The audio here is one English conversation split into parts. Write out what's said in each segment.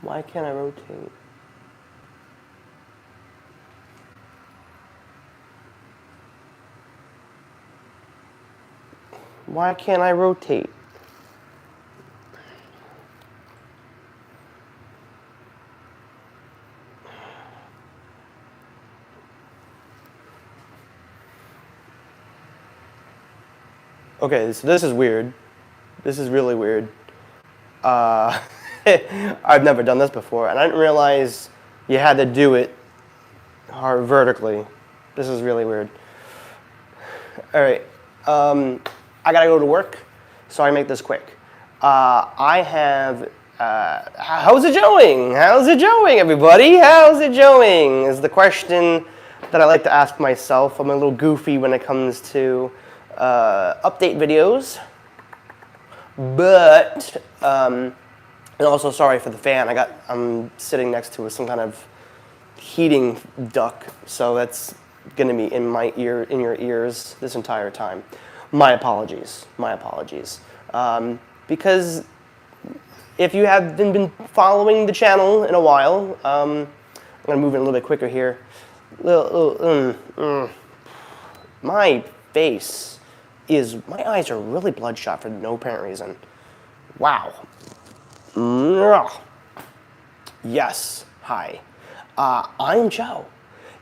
Why can't I rotate? Why can't I rotate? Okay, so this is weird. This is really weird. I've never done this before, and I didn't realize you had to do it vertically. This is really weird. All right, I gotta go to work, so I make this quick. I have. How's it going? How's it going, everybody? How's it going? Is the question that I like to ask myself. I'm a little goofy when it comes to update videos, but and also sorry for the fan. I'm sitting next to some kind of heating duct, so that's going to be in my ear, in your ears this entire time. My apologies. My apologies. Because if you have been following the channel in a while, I'm going to move it a little bit quicker here. My face my eyes are really bloodshot for no apparent reason. Wow. Yes, hi. I'm Joe.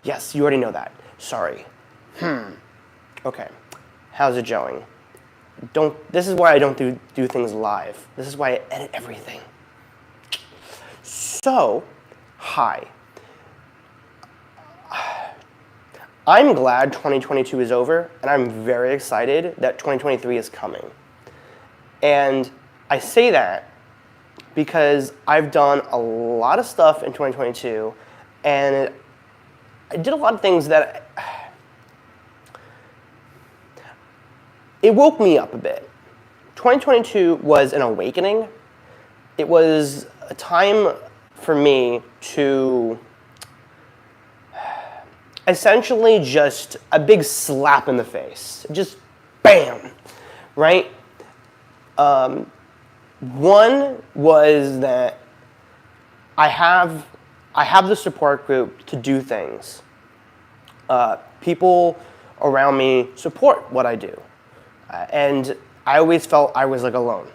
Yes, you already know that. Sorry. Okay. How's it going? This is why I don't do things live. This is why I edit everything. So, hi. I'm glad 2022 is over, and I'm very excited that 2023 is coming. And I say that because I've done a lot of stuff in 2022, and I did a lot of things that it woke me up a bit. 2022 was an awakening. It was a time for me to essentially just a big slap in the face. Just bam, right? One was that I have the support group to do things. People around me support what I do. And I always felt I was like alone.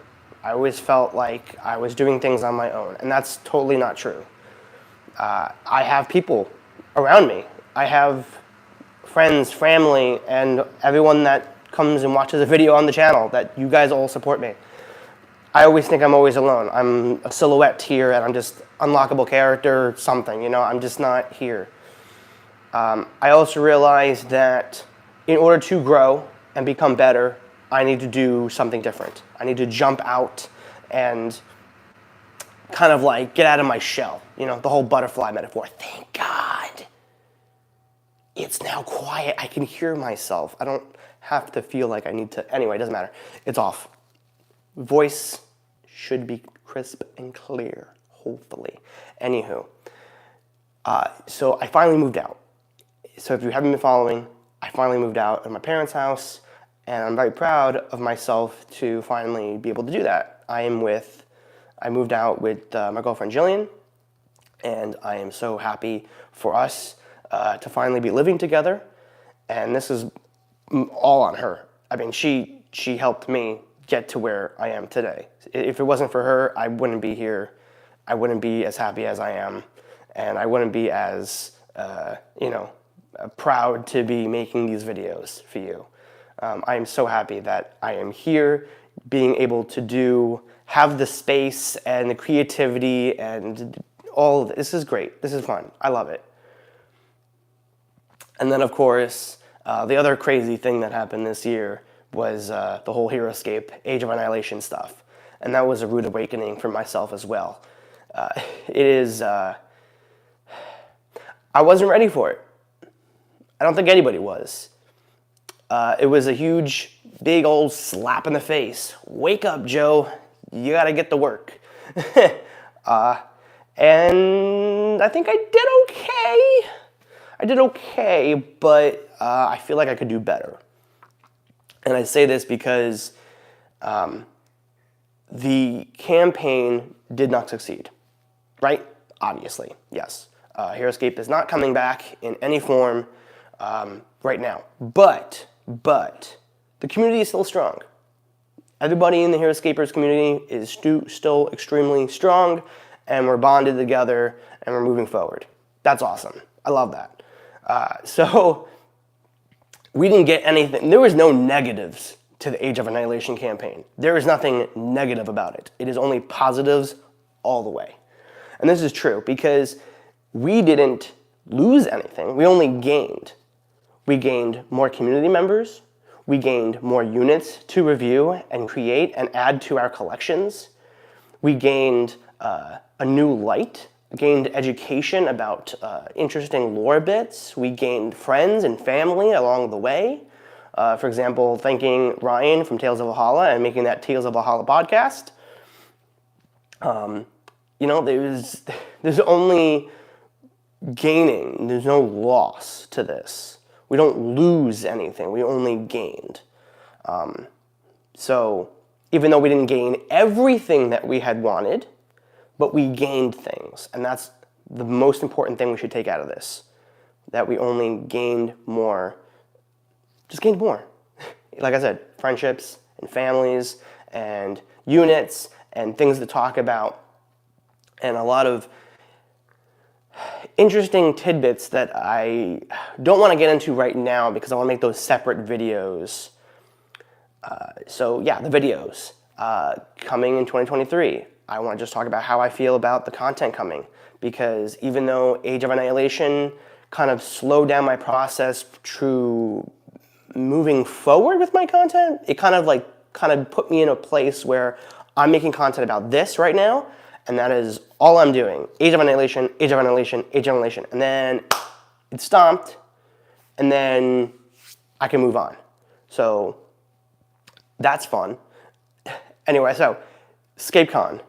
I always felt like I was doing things on my own, and that's totally not true. I have people around me. I have friends, family, and everyone that comes and watches a video on the channel that you guys all support me. I always think I'm always alone. I'm a silhouette here, and I'm just unlockable character, something, you know, I'm just not here. I also realized that in order to grow and become better, I need to do something different. I need to jump out and kind of like get out of my shell, you know, the whole butterfly metaphor. Thank God. It's now quiet. I can hear myself. I don't have to feel like I need to. Anyway, it doesn't matter. It's off. Voice should be crisp and clear, hopefully. Anywho, so I finally moved out. So if you haven't been following, I finally moved out of my parents' house, and I'm very proud of myself to finally be able to do that. I moved out with my girlfriend Jillian, and I am so happy for us to finally be living together, and this is all on her. I mean, she helped me get to where I am today. If it wasn't for her, I wouldn't be here. I wouldn't be as happy as I am, and I wouldn't be as, proud to be making these videos for you. I am so happy that I am here, being able to have the space and the creativity and all of this is great. This is fun. I love it. And then, of course, the other crazy thing that happened this year was the whole HeroScape, Age of Annihilation stuff. And that was a rude awakening for myself as well. I wasn't ready for it. I don't think anybody was. It was a huge, big old slap in the face. Wake up, Joe. You gotta get to work. And I think I did okay. I did okay, but I feel like I could do better. And I say this because the campaign did not succeed. right? Obviously, yes. HeroScape is not coming back in any form right now. But the community is still strong. Everybody in the HeroScapers community is still extremely strong, and we're bonded together, and we're moving forward. That's awesome. I love that. So we didn't get anything. There was no negatives to the Age of Annihilation campaign. There is nothing negative about it. It is only positives all the way. And this is true because we didn't lose anything. We only gained. We gained more community members. We gained more units to review and create and add to our collections. We gained a new light, gained education about interesting lore bits. We gained friends and family along the way. For example, thanking Ryan from Tales of Valhalla and making that Tales of Valhalla podcast. There's only gaining. There's no loss to this. We don't lose anything. We only gained. So even though we didn't gain everything that we had wanted, but we gained things. And that's the most important thing we should take out of this. That we only gained more. Just gained more. Like I said, friendships and families and units and things to talk about. And a lot of interesting tidbits that I don't want to get into right now because I want to make those separate videos. The videos coming in 2023. I want to just talk about how I feel about the content coming, because even though Age of Annihilation kind of slowed down my process through moving forward with my content, it kind of put me in a place where I'm making content about this right now, and that is all I'm doing. Age of Annihilation, Age of Annihilation, Age of Annihilation. And then it's stomped, and then I can move on. So that's fun. Anyway, so ScapeCon.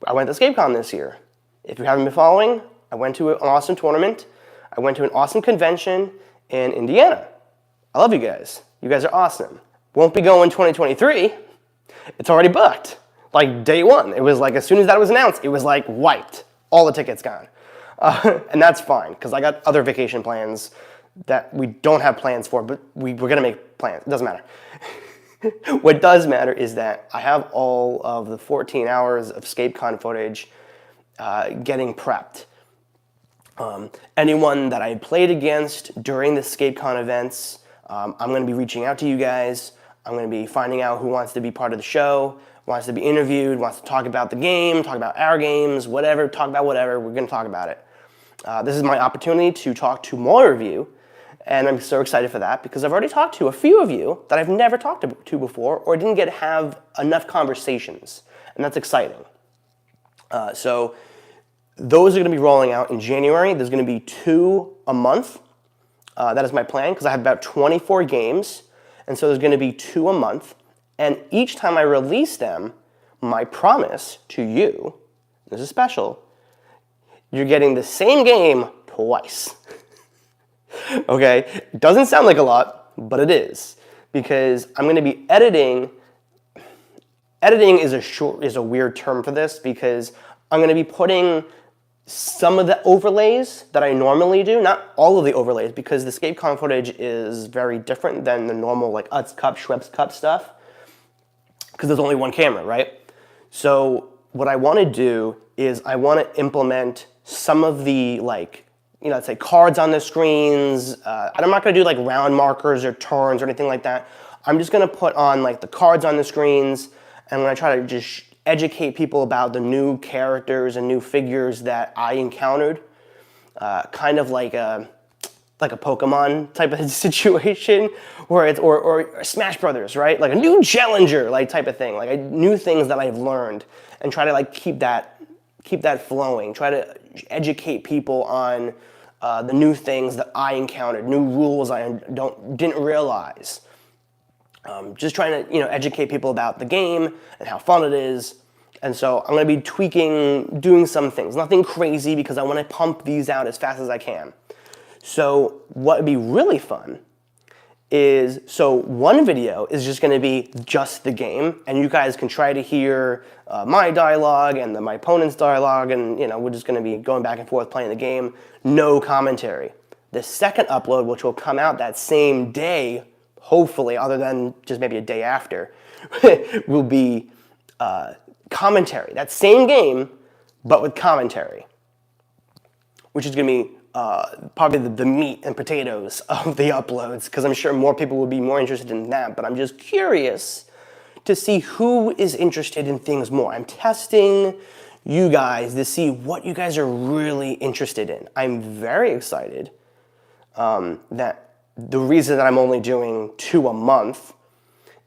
I went to ScapeCon this year. If you haven't been following, I went to an awesome tournament. I went to an awesome convention in Indiana. I love you guys. You guys are awesome. Won't be going 2023. It's already booked. Like day one. It was like as soon as that was announced, it was like wiped. All the tickets gone. And that's fine, because I got other vacation plans that we don't have plans for, but we're going to make plans. It doesn't matter. What does matter is that I have all of the 14 hours of ScapeCon footage getting prepped. Anyone that I played against during the ScapeCon events, I'm going to be reaching out to you guys. I'm going to be finding out who wants to be part of the show, wants to be interviewed, wants to talk about the game, talk about our games, whatever, talk about whatever. We're going to talk about it. This is my opportunity to talk to more of you. And I'm so excited for that because I've already talked to a few of you that I've never talked to before or didn't get to have enough conversations. And that's exciting. So those are going to be rolling out in January. There's going to be 2 a month. That is my plan because I have about 24 games. And so there's going to be 2 a month. And each time I release them, my promise to you, this is special, you're getting the same game twice. Okay, it doesn't sound like a lot, but it is, because I'm going to be editing. Editing is a weird term for this because I'm going to be putting some of the overlays that I normally do, not all of the overlays, because the ScapeCon footage is very different than the normal like Utz Cup, Schweppes Cup stuff, because there's only one camera, right? So what I want to do is I want to implement some of the let's say cards on the screens. I'm not going to do like round markers or turns or anything like that. I'm just going to put on like the cards on the screens, and I'm going to try to just educate people about the new characters and new figures that I encountered. Kind of like a Pokemon type of situation, where it's or Smash Brothers, right? Like a new challenger, like type of thing, like new things that I've learned, and try to like keep that flowing. Try to educate people on the new things that I encountered, new rules I didn't realize. Just trying to educate people about the game and how fun it is. And so I'm going to be tweaking, doing some things. Nothing crazy because I want to pump these out as fast as I can. So what would be really fun is, so one video is just going to be just the game, and you guys can try to hear my dialogue and my opponent's dialogue, and we're just going to be going back and forth playing the game, no commentary. The second upload, which will come out that same day, hopefully, other than just maybe a day after, will be commentary. That same game, but with commentary, which is going to be probably the meat and potatoes of the uploads, because I'm sure more people will be more interested in that, but I'm just curious to see who is interested in things more. I'm testing you guys to see what you guys are really interested in. I'm very excited that the reason that I'm only doing 2 a month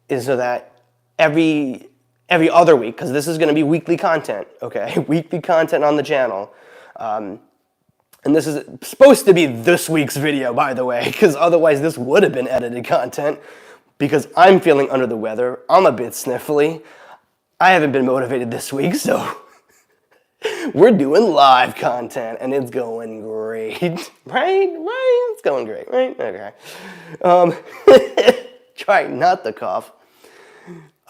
is so that every other week, because this is going to be weekly content, okay? Weekly content on the channel. And this is supposed to be this week's video, by the way, because otherwise this would have been edited content, because I'm feeling under the weather. I'm a bit sniffly. I haven't been motivated this week, so we're doing live content, and it's going great. Right? It's going great, right? Okay. Try not to cough.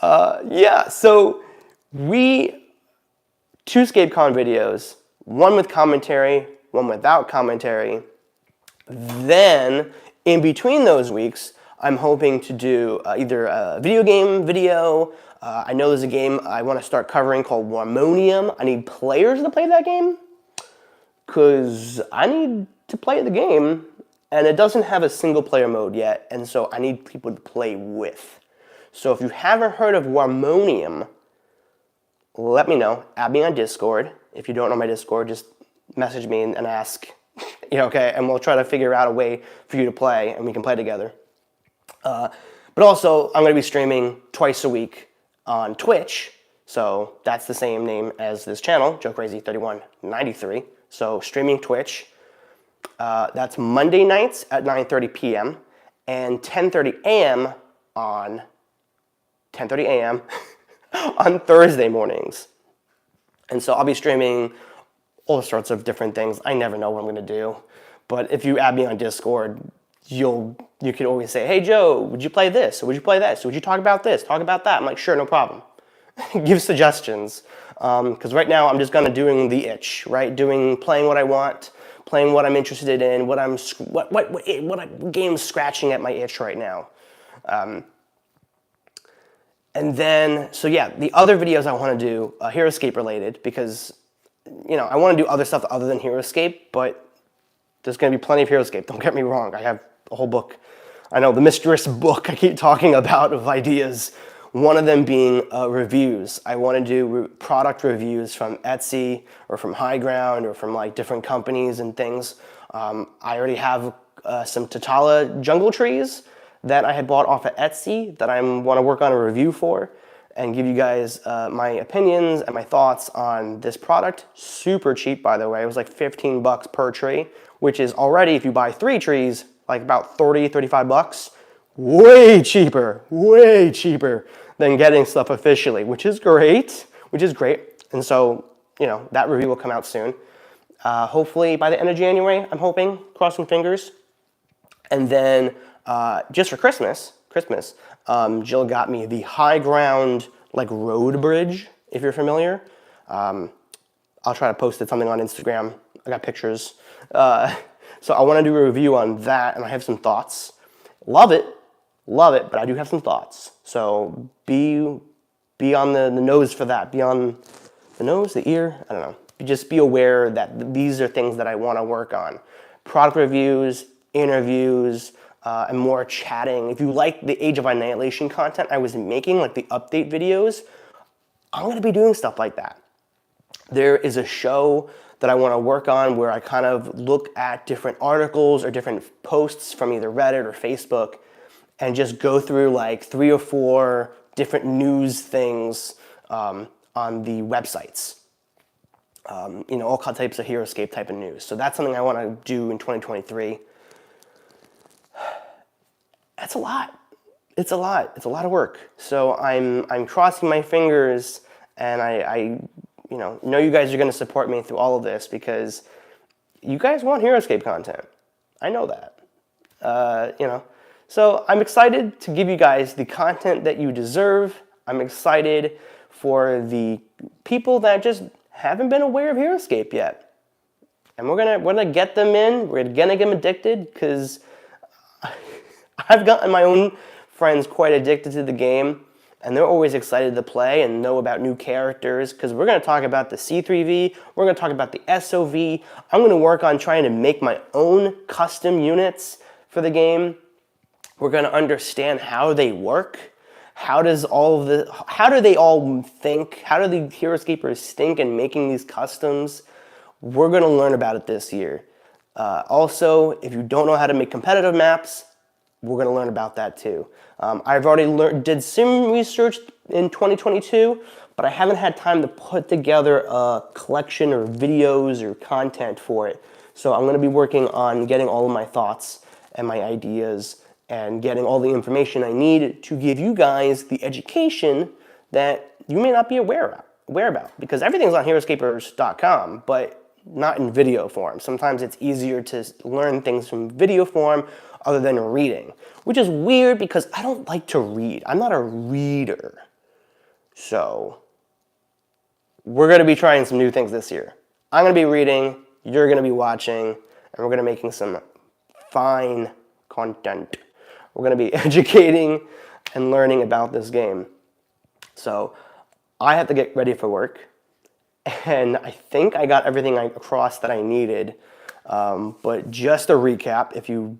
Yeah, so 2 ScapeCon videos, one with commentary, one without commentary. Then, in between those weeks, I'm hoping to do either a video game video. I know there's a game I want to start covering called Warmonium. I need players to play that game, because I need to play the game, and it doesn't have a single player mode yet, and so I need people to play with. So if you haven't heard of Warmonium, let me know. Add me on Discord. If you don't know my Discord, just message me and ask, okay, and we'll try to figure out a way for you to play, and we can play together. But also, I'm going to be streaming twice a week on Twitch, so that's the same name as this channel, JoeCrazy3193. So streaming Twitch, that's Monday nights at 9:30 p.m. and 10:30 a.m. on 10:30 a.m. on Thursday mornings. And so I'll be streaming all sorts of different things. I never know what I'm going to do. But if you add me on Discord, you can always say, hey, Joe, would you play this? Or would you play this? Or would you talk about this? Talk about that? I'm like, sure, no problem. Give suggestions. Because right now I'm just kind of doing the itch, right? Playing what I want, playing what I'm interested in, what game's scratching at my itch right now. And then, so yeah, the other videos I want to do, Hero Escape related, because I want to do other stuff other than Hero Escape, but there's going to be plenty of Hero Escape. Don't get me wrong. I have a whole book. I know, the mysterious book I keep talking about of ideas. One of them being reviews. I want to do product reviews from Etsy or from High Ground or from like different companies and things. I already have some Tatala jungle trees that I had bought off of Etsy that I want to work on a review for and give you guys my opinions and my thoughts on this product. Super cheap, by the way. It was like 15 bucks per tree, which is already, if you buy 3 trees, like about 30, 35 bucks. Way cheaper than getting stuff officially, which is great. And so, that review will come out soon. Hopefully by the end of January, I'm hoping, crossing fingers. And then just for Christmas, Jill got me the High Ground road bridge, if you're familiar. I'll try to post something on Instagram. I got pictures. So I want to do a review on that, and I have some thoughts. Love it, but I do have some thoughts. So be on the nose for that. Be on the nose, the ear, I don't know. Just be aware that these are things that I want to work on. Product reviews, interviews, and more chatting. If you like the Age of Annihilation content I was making, like the update videos, I'm going to be doing stuff like that. There is a show that I want to work on where I kind of look at different articles or different posts from either Reddit or Facebook and just go through like 3 or 4 different news things on the websites. All types of Hero Escape type of news. So that's something I want to do in 2023. That's a lot. It's a lot of work. So I'm crossing my fingers, and I know you guys are going to support me through all of this because you guys want Hero Escape content. I know that. So I'm excited to give you guys the content that you deserve. I'm excited for the people that just haven't been aware of HeroScape yet. And we're gonna get them in, we're gonna get them addicted, because I've gotten my own friends quite addicted to the game, and they're always excited to play and know about new characters, because we're going to talk about the C3V, we're going to talk about the SOV, I'm going to work on trying to make my own custom units for the game. We're going to understand how they work, how do they all think, how do the HeroScapers think in making these customs. We're going to learn about it this year. Also, if you don't know how to make competitive maps, we're going to learn about that too. I've already did some research in 2022, but I haven't had time to put together a collection or videos or content for it. So I'm going to be working on getting all of my thoughts and my ideas and getting all the information I need to give you guys the education that you may not be aware about. Because everything's on HeroScapers.com, but not in video form. Sometimes it's easier to learn things from video form other than reading, which is weird because I don't like to read. I'm not a reader. So we're going to be trying some new things this year. I'm going to be reading, you're going to be watching, and we're going to be making some fine content. We're going to be educating and learning about this game. So I have to get ready for work, and I think I got everything across that I needed. But just a recap, if you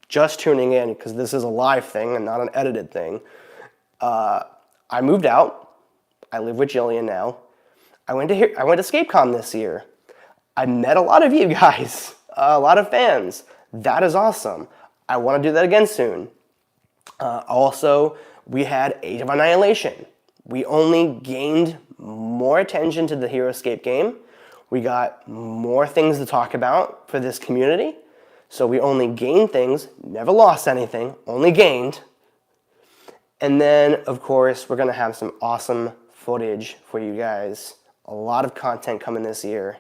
just tuning in, because this is a live thing and not an edited thing, I moved out. I live with Jillian now. I went to ScapeCon this year. I met a lot of you guys, a lot of fans. That is awesome. I want to do that again soon. Also, we had Age of Annihilation. We only gained more attention to the HeroScape game. We got more things to talk about for this community. So we only gained things, never lost anything, only gained. And then, of course, we're going to have some awesome footage for you guys. A lot of content coming this year.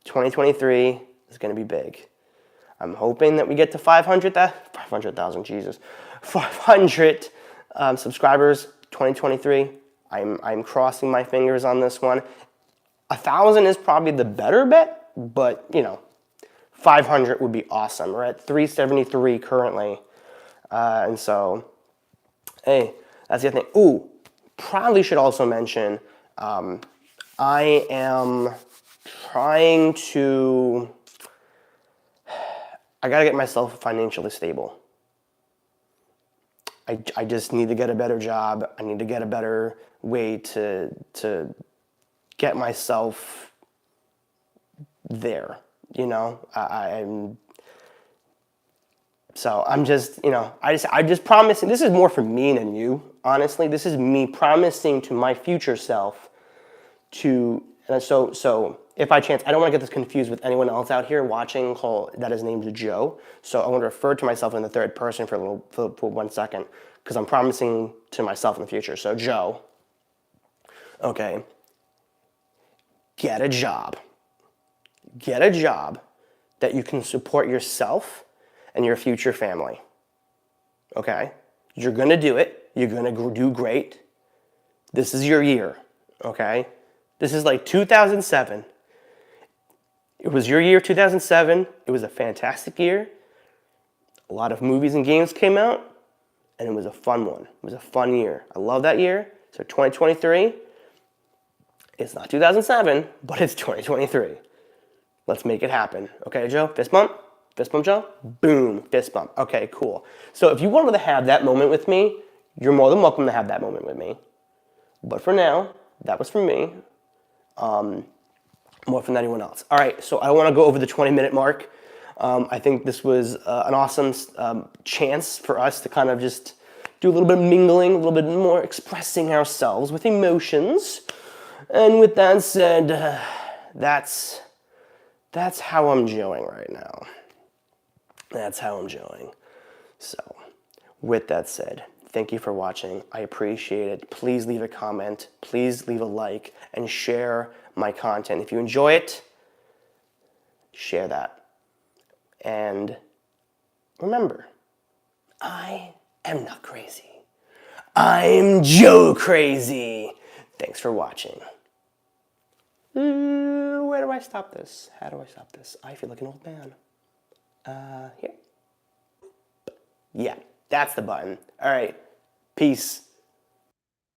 2023 is going to be big. I'm hoping that we get to 500,000, Jesus. 500 subscribers 2023. I'm crossing my fingers on this one. 1,000 is probably the better bet, but, 500 would be awesome. We're at 373 currently. And so, hey, that's the other thing. Ooh, probably should also mention, I am trying to, I gotta get myself financially stable. I just need to get a better job. I need to get a better way to get myself there. I'm just promising. This is more for me than you, honestly. This is me promising to my future self so if by chance, I don't want to get this confused with anyone else out here watching that is named Joe. So I want to refer to myself in the third person for 1 second, because I'm promising to myself in the future. So Joe, okay, get a job. Get a job that you can support yourself and your future family. Okay? You're going to do it. You're going to do great. This is your year. Okay? This is like 2007. It was your year, 2007. It was a fantastic year. A lot of movies and games came out, and it was a fun one. It was a fun year. I love that year. So 2023, it's not 2007, but it's 2023. Let's make it happen. Okay, Joe? Fist bump? Fist bump, Joe? Boom. Fist bump. Okay, cool. So if you wanted to have that moment with me, you're more than welcome to have that moment with me. But for now, that was for me. More from anyone else. All right, so I want to go over the 20-minute mark. I think this was an awesome chance for us to kind of just do a little bit of mingling, a little bit more expressing ourselves with emotions. And with that said, that's how I'm doing right now. That's how I'm doing. So, with that said, thank you for watching. I appreciate it. Please leave a comment. Please leave a like and share my content. If you enjoy it, share that. And remember, I am not crazy. I'm Joe Crazy. Thanks for watching. Where do I stop this? How do I stop this? I feel like an old man. Here? Yeah, that's the button. All right, peace.